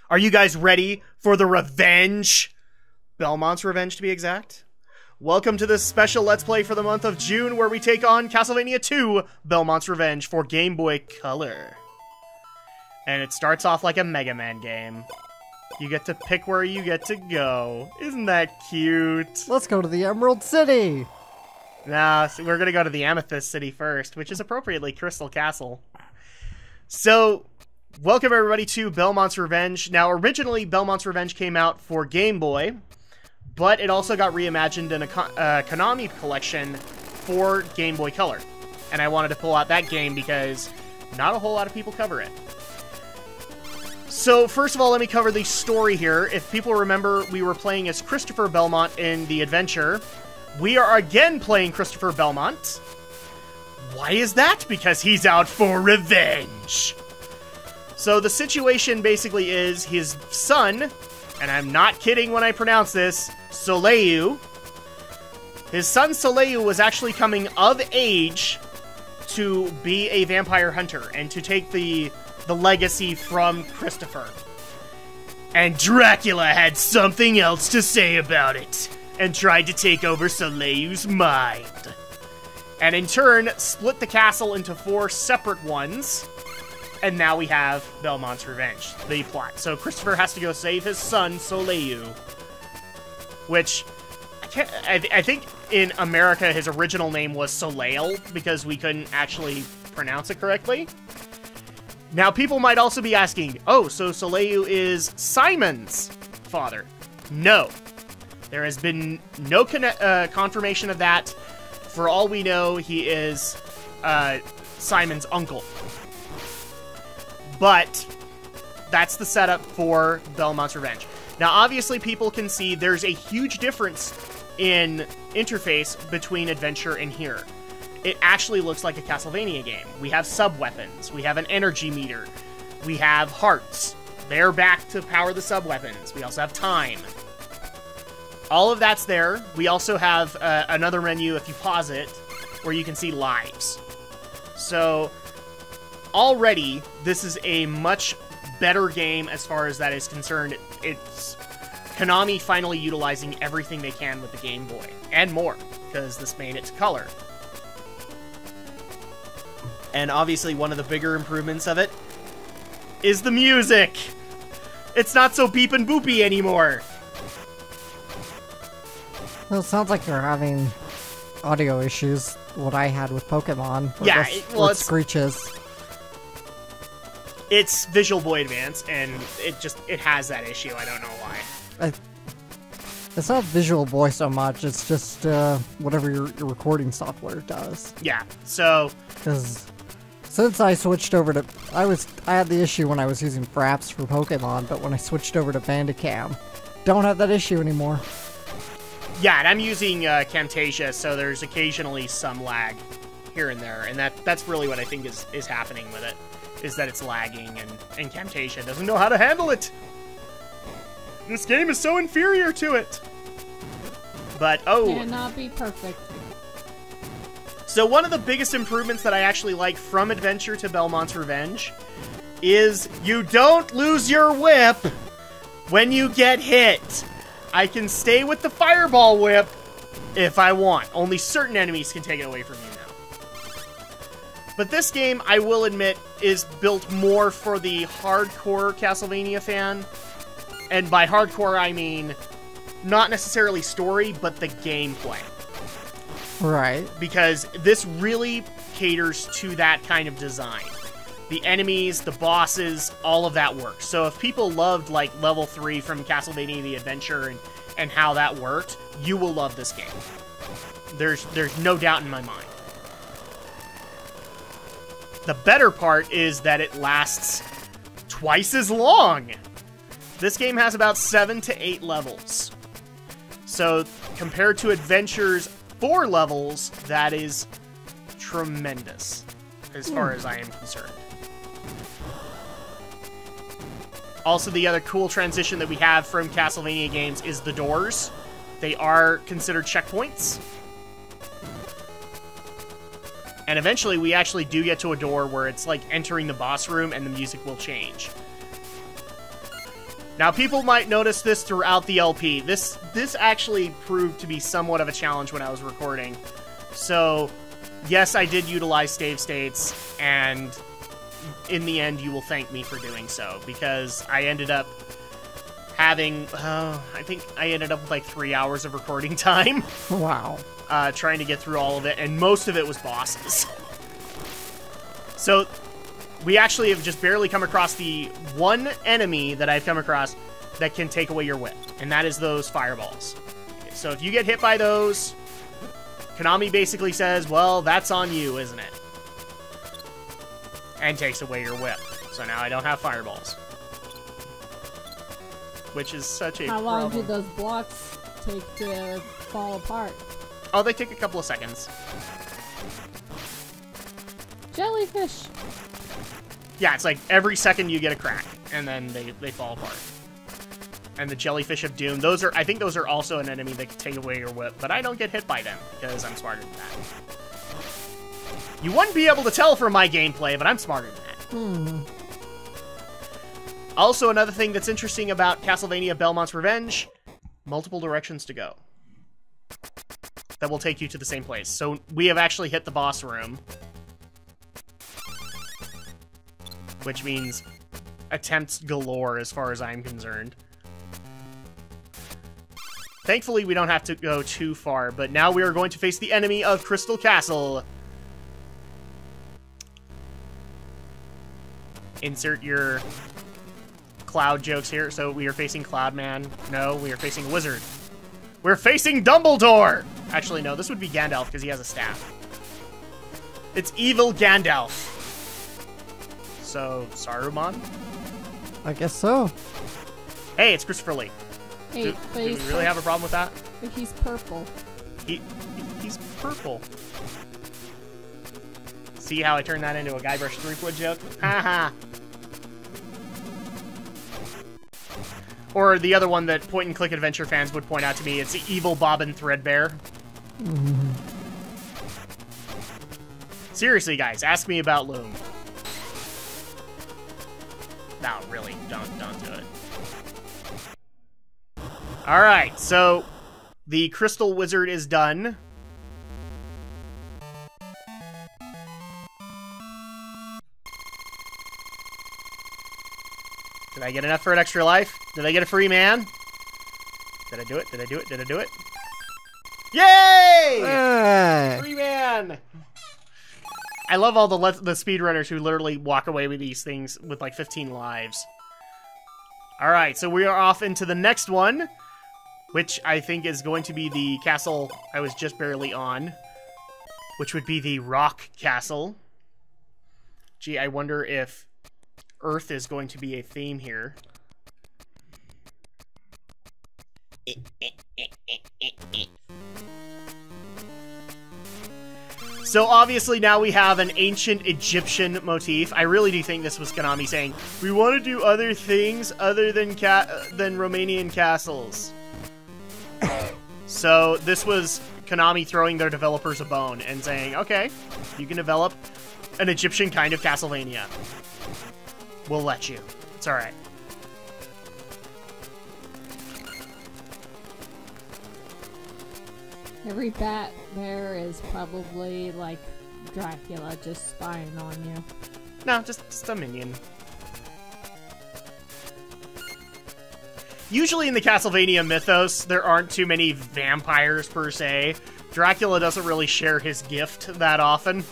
Are you guys ready for the revenge? Belmont's revenge, to be exact. Welcome to this special Let's Play for the month of June, where we take on Castlevania 2, Belmont's Revenge, for Game Boy Color. And it starts off like a Mega Man game. You get to pick where you get to go. Isn't that cute? Let's go to the Emerald City! Nah, so we're gonna go to the Amethyst City first, which is appropriately Crystal Castle. So, welcome everybody to Belmont's Revenge. Now, originally, Belmont's Revenge came out for Game Boy, but it also got reimagined in a Konami collection for Game Boy Color. And I wanted to pull out that game because not a whole lot of people cover it. So, first of all, let me cover the story here. If people remember, we were playing as Christopher Belmont in the adventure. We are again playing Christopher Belmont. Why is that? Because he's out for revenge. So the situation basically is his son, and I'm not kidding when I pronounce this, Soleil. His son Soleil was actually coming of age to be a vampire hunter and to take the legacy from Christopher. And Dracula had something else to say about it and tried to take over Soleil's mind. And in turn, split the castle into 4 separate ones. And now we have Belmont's Revenge, the plot. So Christopher has to go save his son, Soleil. Which, I think in America his original name was Soleil, because we couldn't actually pronounce it correctly. Now people might also be asking, oh, so Soleil is Simon's father. No. There has been no confirmation of that. For all we know, he is Simon's uncle. But that's the setup for Belmont's Revenge. Now, obviously, people can see there's a huge difference in interface between Adventure and here. It actually looks like a Castlevania game. We have sub-weapons. We have an energy meter. We have hearts. They're back to power the sub-weapons. We also have time. All of that's there. We also have another menu, if you pause it, where you can see lives. So, already, this is a much better game as far as that is concerned. It's Konami finally utilizing everything they can with the Game Boy. And more, because this made it to color. And obviously, one of the bigger improvements of it is the music! It's not so beep and boopy anymore! Well, it sounds like you're having audio issues, what I had with Pokemon. Yeah, it screeches. It's Visual Boy Advance, and it has that issue. I don't know why. It's not Visual Boy so much, it's just whatever your recording software does. Yeah, so... Because since I switched over to... I had the issue when I was using Fraps for Pokemon, but when I switched over to Bandicam, don't have that issue anymore. Yeah, and I'm using Camtasia, so there's occasionally some lag here and there, and that's really what I think is happening with it, is that it's lagging, and Camtasia doesn't know how to handle it. This game is so inferior to it. But, oh... Cannot be perfect. So one of the biggest improvements that I actually like from Adventure to Belmont's Revenge is you don't lose your whip when you get hit. I can stay with the Fireball Whip if I want. Only certain enemies can take it away from you now. But this game, I will admit, is built more for the hardcore Castlevania fan. And by hardcore, I mean not necessarily story, but the gameplay. Right. Because this really caters to that kind of design. The enemies, the bosses, all of that works. So if people loved, like, Level 3 from Castlevania The Adventure and how that worked, you will love this game. There's no doubt in my mind. The better part is that it lasts twice as long. This game has about 7 to 8 levels. So compared to Adventure's 4 levels, that is tremendous as far as I am concerned. Also, the other cool transition that we have from Castlevania games is the doors. They are considered checkpoints. And eventually, we actually do get to a door where it's like entering the boss room and the music will change. Now, people might notice this throughout the LP. This actually proved to be somewhat of a challenge when I was recording. So, yes, I did utilize save states, and in the end, you will thank me for doing so, because I ended up having, I think I ended up with like 3 hours of recording time. Wow. Trying to get through all of it, and most of it was bosses. So, we actually have just barely come across the one enemy that I've come across that can take away your whip, and that is those fireballs. Okay, so if you get hit by those, Konami basically says, well, that's on you, isn't it? And takes away your whip. So now I don't have fireballs. Which is such a problem. How long do those blocks take to fall apart? Oh, they take a couple of seconds. Jellyfish! Yeah, it's like every second you get a crack, and then they fall apart. And the Jellyfish of Doom, I think those are also an enemy that can take away your whip, but I don't get hit by them, because I'm smarter than that. You wouldn't be able to tell from my gameplay, but I'm smarter than that. Also, another thing that's interesting about Castlevania Belmont's Revenge, multiple directions to go. That will take you to the same place. So we have actually hit the boss room. Which means attempts galore as far as I'm concerned. Thankfully, we don't have to go too far, but now we are going to face the enemy of Crystal Castle. Insert your Cloud jokes here. So we are facing Cloudman. No, we are facing a wizard. We're facing Dumbledore! Actually, no, this would be Gandalf because he has a staff. It's evil Gandalf. So, Saruman? I guess so. Hey, it's Christopher Lee. Hey, Do we really have a problem with that? But he's purple. He's purple. See how I turned that into a Guybrush Threepwood joke? Haha. Or the other one that point-and-click adventure fans would point out to me, it's evil Bobbin Threadbare. Seriously, guys, ask me about Loom. No, really, don't do it. Alright, so the Crystal Wizard is done. Did I get enough for an extra life? Did I get a free man? Did I do it? Did I do it? Did I do it? Yay! Hey. Free man! I love all the speedrunners who literally walk away with these things with like 15 lives. Alright, so we are off into the next one, which I think is going to be the castle I was just barely on, which would be the Rock Castle. Gee, I wonder if Earth is going to be a theme here. So obviously now we have an ancient Egyptian motif. I really do think this was Konami saying, we want to do other things other than Romanian castles. So this was Konami throwing their developers a bone and saying, okay, you can develop an Egyptian kind of Castlevania. We'll let you. It's alright. Every bat there is probably like Dracula just spying on you. No, just a minion. Usually in the Castlevania mythos, there aren't too many vampires per se. Dracula doesn't really share his gift that often.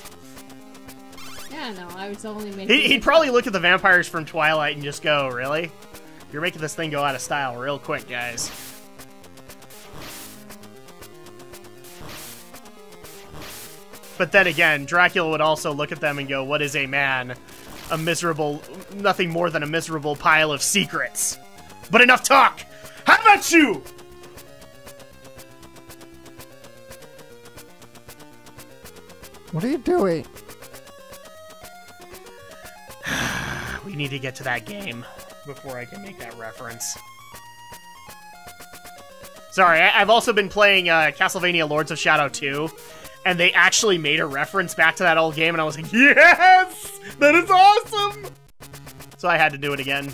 Yeah, no, I was only making... He'd probably look at the vampires from Twilight and just go, really? You're making this thing go out of style real quick, guys. But then again, Dracula would also look at them and go, what is a man? A miserable... nothing more than a miserable pile of secrets. But enough talk! How about you? What are you doing? We need to get to that game before I can make that reference. Sorry, I've also been playing Castlevania Lords of Shadow 2, and they actually made a reference back to that old game, and I was like, yes! That is awesome! So I had to do it again.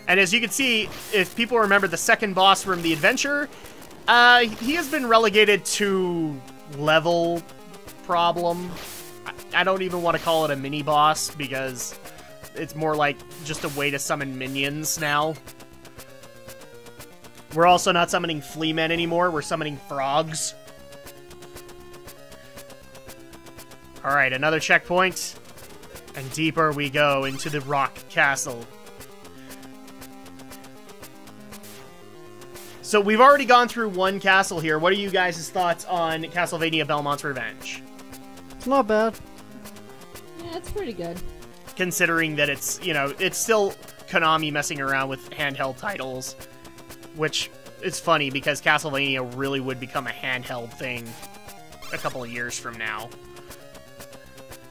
And as you can see, if people remember the second boss from the adventure, he has been relegated to level problem. I don't even want to call it a mini-boss, because it's more like just a way to summon minions now. We're also not summoning flea men anymore, we're summoning frogs. Alright, another checkpoint. And deeper we go into the rock castle. So we've already gone through one castle here. What are you guys' thoughts on Castlevania Belmont's Revenge? It's not bad. Yeah, it's pretty good. Considering that it's, you know, it's still Konami messing around with handheld titles. Which is funny, because Castlevania really would become a handheld thing a couple of years from now.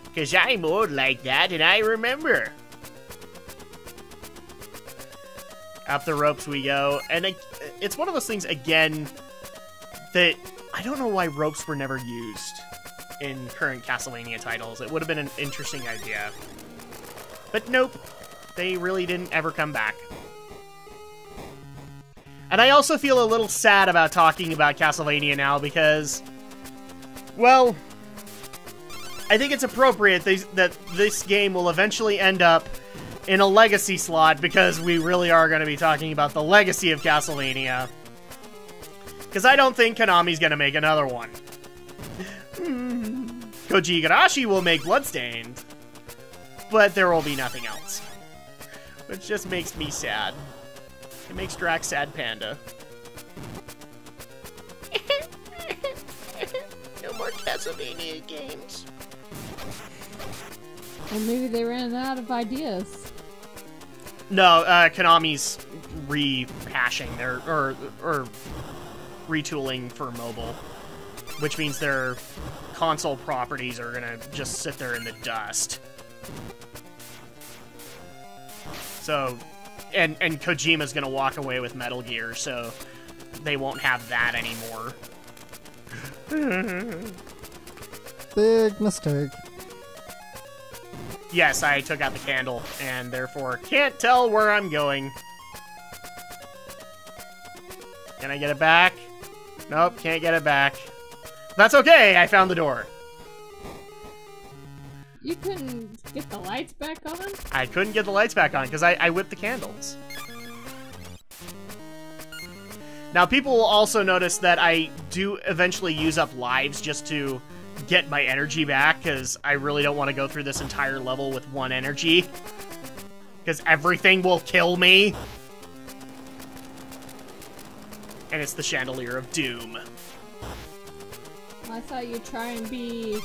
Because I'm old like that, and I remember. Up the ropes we go. And it's one of those things, again, that I don't know why ropes were never used in current Castlevania titles. It would have been an interesting idea. But nope. They really didn't ever come back. And I also feel a little sad about talking about Castlevania now, because, well, I think it's appropriate that this game will eventually end up in a legacy slot, because we really are going to be talking about the legacy of Castlevania. Because I don't think Konami's going to make another one. Koji Igarashi will make Bloodstained, but there will be nothing else. Which just makes me sad. It makes Drak sad panda. No more Castlevania games. Or maybe they ran out of ideas. No, Konami's rehashing their or retooling for mobile, which means their console properties are gonna just sit there in the dust. So, and Kojima's gonna walk away with Metal Gear, so they won't have that anymore. Big mistake. Yes, I took out the candle, and therefore can't tell where I'm going. Can I get it back? Nope, can't get it back. That's okay, I found the door. You couldn't get the lights back on? I couldn't get the lights back on, because I whipped the candles. Now, people will also notice that I do eventually use up lives just to get my energy back, because I really don't want to go through this entire level with one energy, because everything will kill me. And it's the Chandelier of Doom. I thought you'd try and be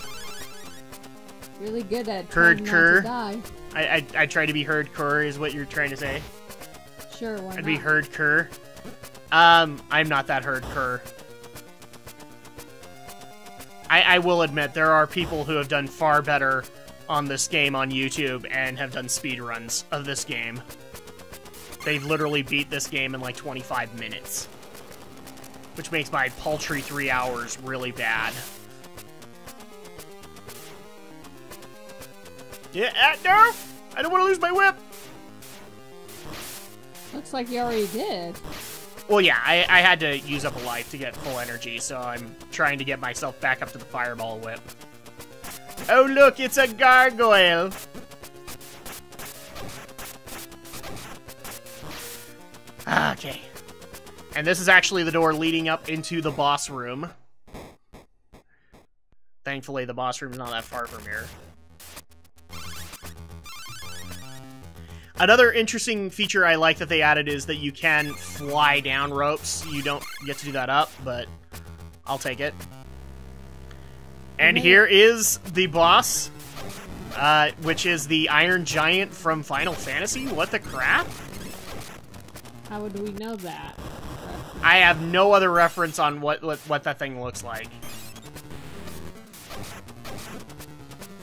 really good at Herd trying not Kerr. to die. I try to be Herd Kerr, is what you're trying to say? Sure, why I'd not? be Herd Kerr. I'm not that Herd Kerr. I will admit, there are people who have done far better on this game on YouTube and have done speedruns of this game. They've literally beat this game in like 25 minutes. Which makes my paltry 3 hours really bad. Yeah, no! I don't want to lose my whip! Looks like you already did. Well, yeah, I had to use up a life to get full energy, so I'm trying to get myself back up to the fireball whip. Oh, look, it's a gargoyle! Okay. And this is actually the door leading up into the boss room. Thankfully, the boss room's not that far from here. Another interesting feature I like that they added is that you can fly down ropes. You don't get to do that up, but I'll take it. And here is the boss, which is the Iron Giant from Final Fantasy. What the crap? How would we know that? I have no other reference on what that thing looks like.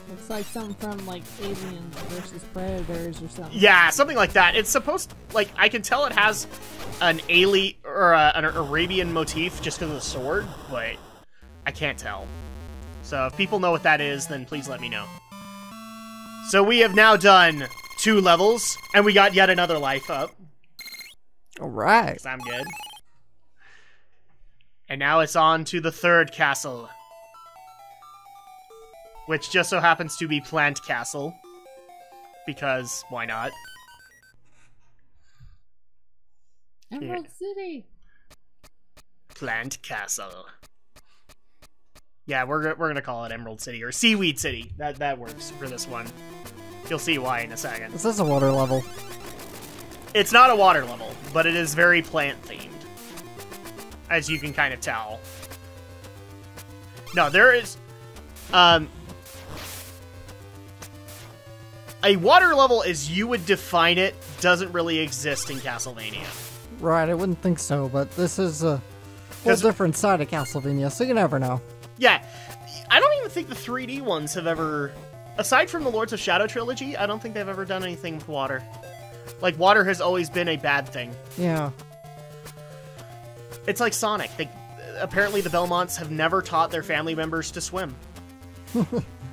Looks like something from, like, Aliens versus Predators or something. Yeah, something like that. It's supposed, like, I can tell it has an alien or an Arabian motif just because of the sword, but I can't tell. So if people know what that is, then please let me know. So we have now done 2 levels, and we got yet another life up. All right. 'Cause I'm good. And now it's on to the third castle. Which just so happens to be Plant Castle. Because, why not? Emerald City. Plant Castle. Yeah, we're gonna call it Emerald City, or Seaweed City. That works for this one. You'll see why in a second. This is a water level. It's not a water level, but it is very plant-themed. As you can kind of tell. No, there is... a water level, as you would define it, doesn't really exist in Castlevania. Right, I wouldn't think so, but this is a whole different side of Castlevania, so you never know. Yeah, I don't even think the 3D ones have ever... Aside from the Lords of Shadow trilogy, I don't think they've ever done anything with water. Like, water has always been a bad thing. Yeah. It's like Sonic. Apparently the Belmonts have never taught their family members to swim.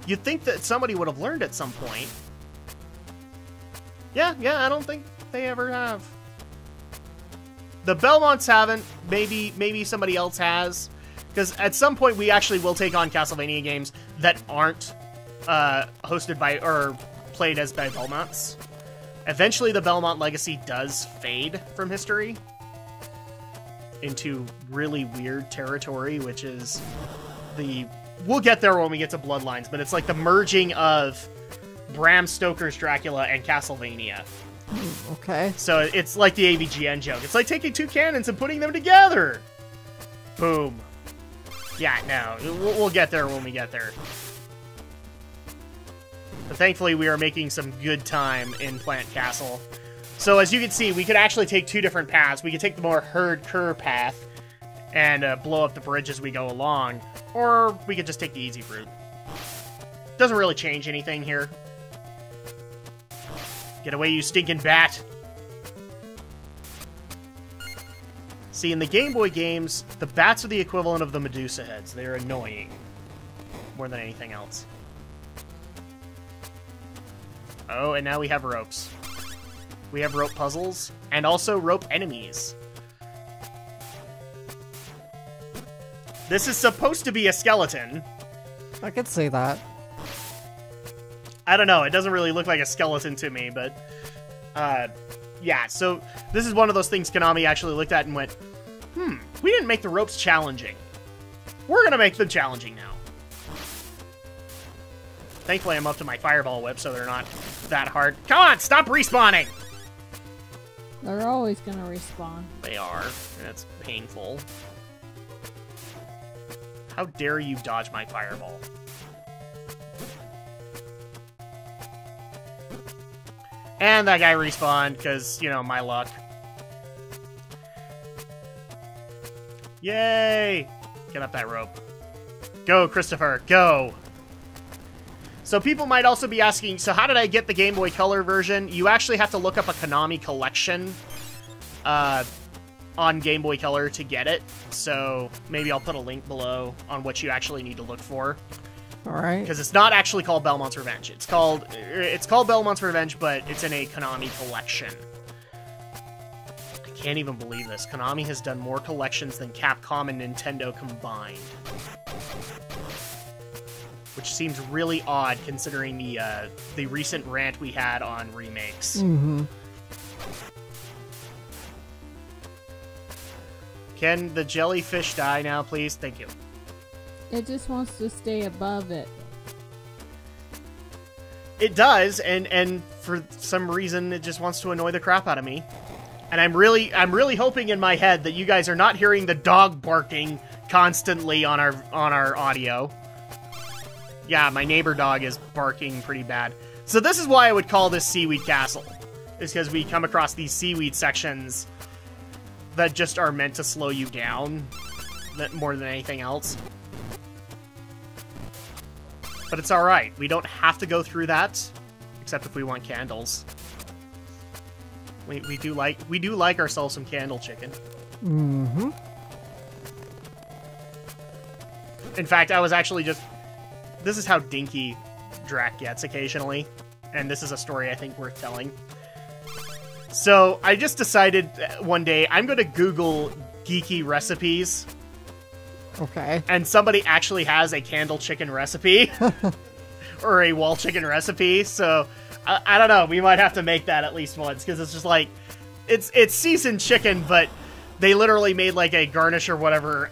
You'd think that somebody would have learned at some point. Yeah, I don't think they ever have. The Belmonts haven't. Maybe somebody else has. Because at some point we actually will take on Castlevania games that aren't hosted by or played as by Belmonts. Eventually the Belmont legacy does fade from history into really weird territory, which is the... We'll get there when we get to Bloodlines, but it's like the merging of Bram Stoker's Dracula and Castlevania. Okay. So it's like the AVGN joke. It's like taking two canons and putting them together. Boom. Yeah, no. We'll get there when we get there. But thankfully, we are making some good time in Plant Castle. So as you can see, we could actually take two different paths. We could take the more herd cur path and blow up the bridge as we go along. Or we could just take the easy route. Doesn't really change anything here. Get away, you stinking bat! See, in the Game Boy games, the bats are the equivalent of the Medusa heads. They're annoying. More than anything else. Oh, and now we have ropes. We have rope puzzles, and also rope enemies. This is supposed to be a skeleton. I could see that. I don't know, it doesn't really look like a skeleton to me, but... yeah, so this is one of those things Konami actually looked at and went, we didn't make the ropes challenging. We're gonna make them challenging now. Thankfully, I'm up to my fireball whip, so they're not that hard. Come on, stop respawning! They're always gonna respawn. They are, and it's painful. How dare you dodge my fireball? And that guy respawned, because, you know, my luck. Yay! Get up that rope. Go, Christopher, go! So people might also be asking, so how did I get the Game Boy Color version? You actually have to look up a Konami collection on Game Boy Color to get it. So maybe I'll put a link below on what you actually need to look for. All right. Because it's not actually called Belmont's Revenge. It's called Belmont's Revenge, but it's in a Konami collection. I can't even believe this. Konami has done more collections than Capcom and Nintendo combined. Which seems really odd considering the recent rant we had on remakes. Mm-hmm. Can the jellyfish die now, please? Thank you. It just wants to stay above it. It does, and for some reason it just wants to annoy the crap out of me. And I'm really hoping in my head that you guys are not hearing the dog barking constantly on our audio. Yeah, my neighbor dog is barking pretty bad. So this is why I would call this Seaweed Castle. Is because we come across these seaweed sections that just are meant to slow you down more than anything else. But it's alright. We don't have to go through that, except if we want candles. We do like ourselves some candle chicken. Mm-hmm. In fact, I was actually just... This is how dinky Drak gets occasionally, and this is a story I think worth telling. So I just decided one day I'm going to Google geeky recipes. Okay. And somebody actually has a candle chicken recipe. Or a wall chicken recipe. So I don't know. We might have to make that at least once. Because it's just like... It's seasoned chicken, but they literally made like a garnish or whatever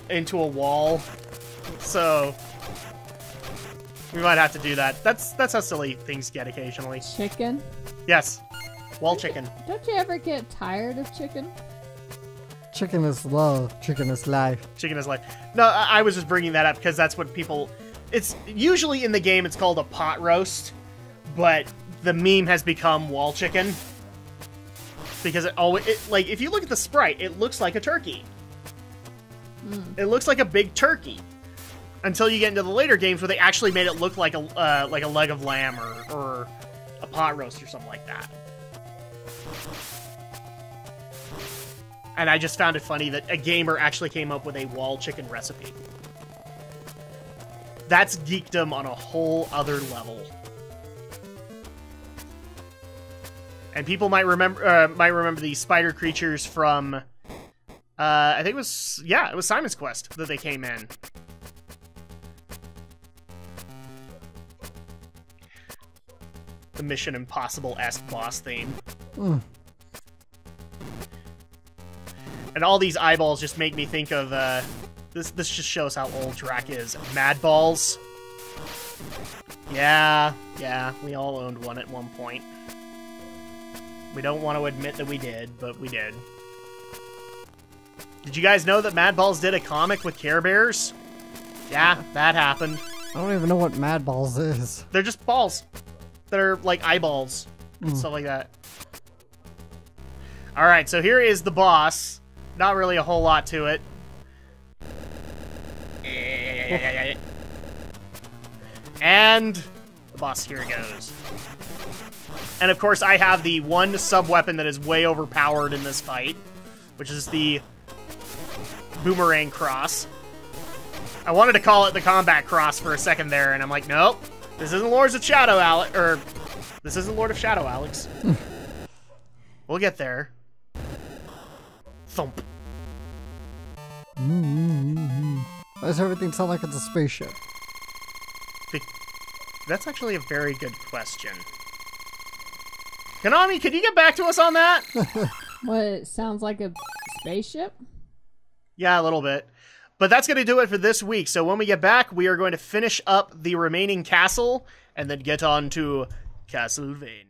into a wall. So... we might have to do that. That's how silly things get occasionally. Chicken? Yes. Wall chicken. Don't you ever get tired of chicken? Chicken is love. Chicken is life. Chicken is life. No, I was just bringing that up because that's what people... It's usually in the game it's called a pot roast, but the meme has become wall chicken. Because like, if you look at the sprite, it looks like a turkey. It looks like a big turkey. Until you get into the later games where they actually made it look like a leg of lamb or a pot roast or something like that. And I just found it funny that a gamer actually came up with a wall chicken recipe. That's geekdom on a whole other level. And people might remember the spider creatures from, I think it was Simon's Quest that they came in. The Mission Impossible-esque boss theme. And all these eyeballs just make me think of, this just shows how old Drak is. Mad Balls. Yeah, we all owned one at one point. We don't want to admit that we did, but we did. Did you guys know that Mad Balls did a comic with Care Bears? Yeah, that happened. I don't even know what Mad Balls is. They're just balls that are like eyeballs and stuff like that. Alright, so here is the boss. Not really a whole lot to it. And the boss here goes. And of course I have the one sub-weapon that is way overpowered in this fight, which is the Boomerang Cross. I wanted to call it the Combat Cross for a second there, and I'm like, nope. This isn't Lords of Shadow, Alex. Or, this isn't Lord of Shadow, Alex. We'll get there. Thump. Why does everything sound like it's a spaceship? That's actually a very good question. Konami, could you get back to us on that? What, it sounds like a spaceship? Yeah, a little bit. But that's going to do it for this week. So when we get back, we are going to finish up the remaining castle and then get on to Castlevania.